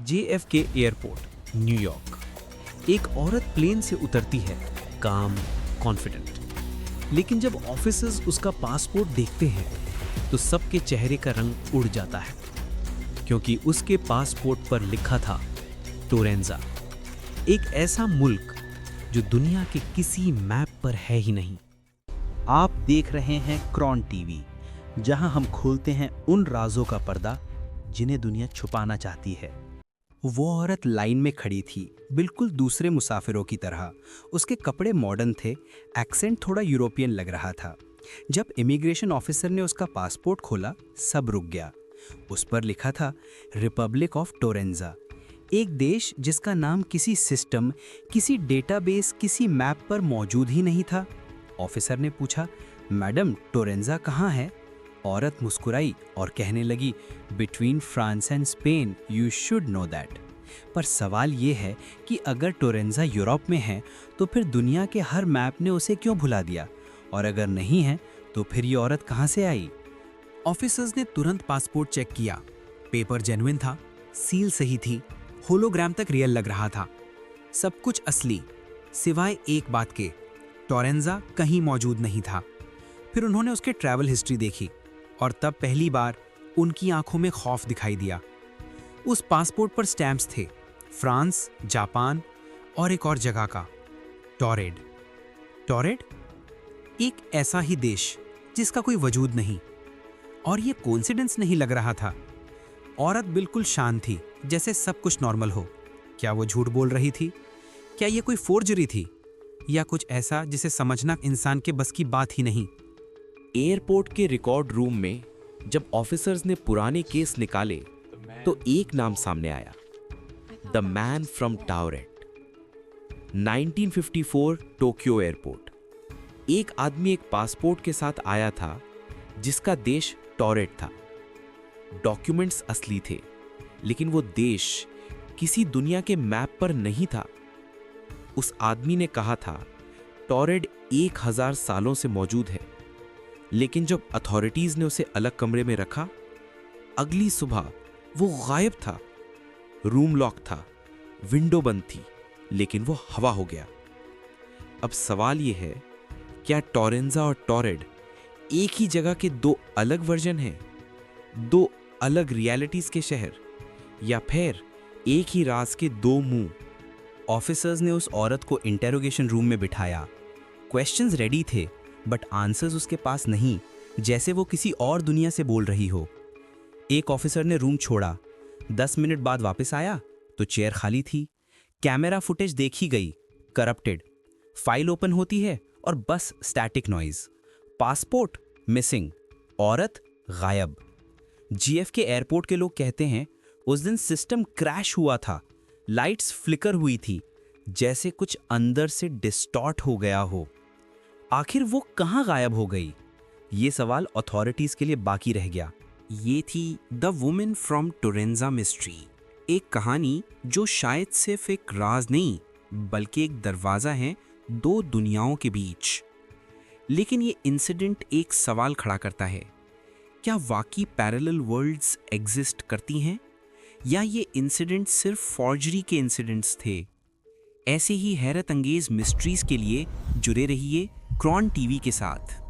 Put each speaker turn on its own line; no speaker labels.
JFK airport, New York. एक औरत plane से उतरती है, काम, कॉन्फिडेंट। लेकिन जब ऑफिसर्स उसका पासपोर्ट देखते हैं तो सबके चेहरे का रंग उड़ जाता है, क्योंकि उसके पासपोर्ट पर लिखा था टोरेंजा, एक ऐसा मुल्क जो दुनिया के किसी मैप पर है ही नहीं।
आप देख रहे हैं क्रॉन टीवी, जहां हम खोलते हैं उन राजों का पर्दा जिन्हें दुनिया छुपाना चाहती है। वो औरत लाइन में खड़ी थी, बिल्कुल दूसरे मुसाफिरों की तरह। उसके कपड़े मॉडर्न थे, एक्सेंट थोड़ा यूरोपियन लग रहा था। जब इमिग्रेशन ऑफिसर ने उसका पासपोर्ट खोला, सब रुक गया। उस पर लिखा था रिपब्लिक ऑफ टोरेंजा, एक देश जिसका नाम किसी सिस्टम, किसी डेटाबेस, किसी मैप पर मौजूद ही नहीं था। ऑफिसर ने पूछा, मैडम टोरेंजा कहाँ है? औरत मुस्कुराई और कहने लगी, between France and Spain, you should know that. पर सवाल ये है कि अगर टोरेंजा यूरोप में है तो फिर दुनिया के हर मैप ने उसे क्यों भुला दिया, और अगर नहीं है तो फिर ये औरत कहाँ से आई?
ऑफिसर्स ने तुरंत पासपोर्ट चेक किया। पेपर जेन्युइन था, सील सही थी, होलोग्राम तक रियल लग रहा था। सब कुछ असली, सिवाय एक बात के, टोरेंजा कहीं मौजूद नहीं था। फिर उन्होंने उसके ट्रैवल हिस्ट्री देखी और तब पहली बार उनकी आंखों में खौफ दिखाई दिया। उस पासपोर्ट पर स्टैम्प्स थे, फ्रांस, जापान और एक और जगह का, टॉरेड। टॉरेड, एक ऐसा ही देश जिसका कोई वजूद नहीं। और ये कोइंसिडेंस नहीं लग रहा था। औरत बिल्कुल शांत थी, जैसे सब कुछ नॉर्मल हो। क्या वो झूठ बोल रही थी? क्या ये कोई फोर्जरी थी, या कुछ ऐसा जिसे समझना इंसान के बस की बात ही नहीं?
एयरपोर्ट के रिकॉर्ड रूम में जब ऑफिसर्स ने पुराने केस निकाले तो एक नाम सामने आया, the man from Taured. 1954 Tokyo airport. एक आदमी एक पासपोर्ट के साथ आया था जिसका देश टॉरेड था। डॉक्यूमेंट्स असली थे, लेकिन वो देश किसी दुनिया के मैप पर नहीं था। उस आदमी ने कहा था टॉरेड 1000 सालों से मौजूद है, लेकिन जब अथॉरिटीज ने उसे अलग कमरे में रखा, अगली सुबह वो गायब था। रूम लॉक था, विंडो बंद थी, लेकिन वो हवा हो गया। अब सवाल ये है, क्या टोरेंजा और टॉरेड एक ही जगह के दो अलग वर्जन हैं, दो अलग रियलिटीज के शहर, या फिर एक ही राज के दो मुंह?
ऑफिसर्स ने उस औरत को इंटेरोगेशन रूम में बिठाया। क्वेश्चंस रेडी थे, बट आंसर्स उसके पास नहीं, जैसे वो किसी और दुनिया से बोल रही हो। एक ऑफिसर ने रूम छोड़ा। 10 मिनट बाद वापस आया तो चेयर खाली थी। कैमरा फुटेज देखी गई, करप्टेड। फाइल ओपन होती है और बस स्टैटिक नॉइज। पासपोर्ट मिसिंग, औरत गायब। JFK एयरपोर्ट के लोग कहते हैं उस दिन सिस्टम क्रैश हुआ था। लाइट्स फ्लिकर हुई थी, जैसे कुछ अंदर से डिस्टॉर्ट हो गया हो। आखिर वो कहाँ गायब हो गई? ये सवाल अथॉरिटीज के लिए बाकी रह गया।
ये थी द वुमेन फ्रॉम टोरेंजा मिस्ट्री, एक कहानी जो शायद सिर्फ एक राज नहीं, बल्कि एक दरवाज़ा है दो दुनियाओं के बीच। लेकिन ये इंसिडेंट एक सवाल खड़ा करता है, क्या वाकई पैरेलल वर्ल्ड्स एग्जिस्ट करती हैं, या ये इंसिडेंट सिर्फ फॉर्जरी के इंसिडेंट्स थे? ऐसे ही हैरत अंगेज मिस्ट्रीज के लिए जुड़े रहिए क्रॉन टीवी के साथ।